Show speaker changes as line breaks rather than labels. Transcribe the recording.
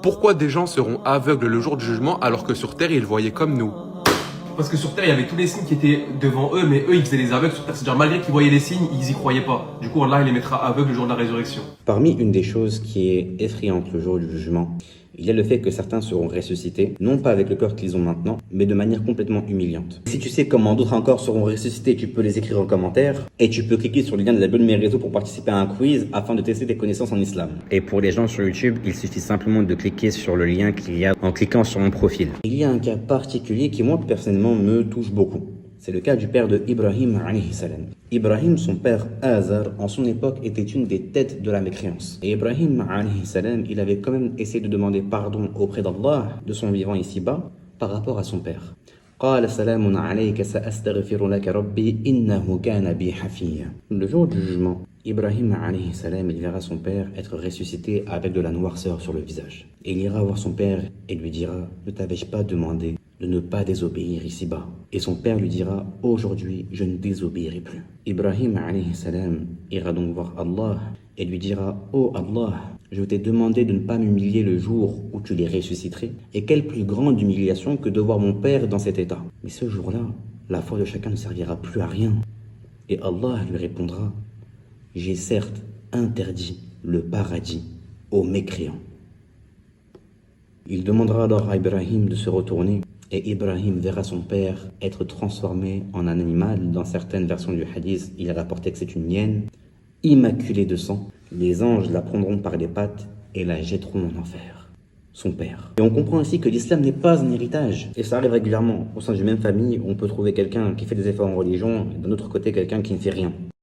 Pourquoi des gens seront aveugles le jour du jugement alors que sur terre ils voyaient comme nous?
Parce que sur terre, il y avait tous les signes qui étaient devant eux, mais eux, ils faisaient les aveugles sur terre. C'est-à-dire, malgré qu'ils voyaient les signes, ils y croyaient pas. Du coup, Allah, il les mettra aveugles le jour de la résurrection.
Parmi une des choses qui est effrayante le jour du jugement, il y a le fait que certains seront ressuscités, non pas avec le corps qu'ils ont maintenant, mais de manière complètement humiliante. Si tu sais comment d'autres encore seront ressuscités, tu peux les écrire en commentaire, et tu peux cliquer sur le lien de la bio de mes réseaux pour participer à un quiz afin de tester tes connaissances en islam. Et pour les gens sur YouTube, il suffit simplement de cliquer sur le lien qu'il y a en cliquant sur mon profil. Il y a un cas particulier qui moi personnellement me touche beaucoup. C'est le cas du père de Ibrahim alayhi salam. Ibrahim, son père Azar, en son époque, était une des têtes de la mécréance. Et Ibrahim alayhi salam, il avait quand même essayé de demander pardon auprès d'Allah de son vivant ici-bas par rapport à son père. قال سلام عليك سأستغفر لك ربي إنه كان بي حفيا. Le jour du jugement, Ibrahim alayhi salam, il verra son père être ressuscité avec de la noirceur sur le visage. Et il ira voir son père et lui dira: ne t'avais-je pas demandé de ne pas désobéir ici-bas? Et son père lui dira: aujourd'hui, je ne désobéirai plus. Ibrahim alayhi salam ira donc voir Allah et lui dira: oh Allah, je t'ai demandé de ne pas m'humilier le jour où tu les ressusciterais. Et quelle plus grande humiliation que de voir mon père dans cet état. Mais ce jour-là, la foi de chacun ne servira plus à rien. Et Allah lui répondra: j'ai certes interdit le paradis aux mécréants. Il demandera alors à Ibrahim de se retourner, et Ibrahim verra son père être transformé en un animal. Dans certaines versions du hadith, il est rapporté que c'est une hyène, immaculée de sang. Les anges la prendront par les pattes et la jetteront en enfer. Son père. Et on comprend ainsi que l'islam n'est pas un héritage. Et ça arrive régulièrement. Au sein d'une même famille, on peut trouver quelqu'un qui fait des efforts en religion, et d'un autre côté, quelqu'un qui ne fait rien.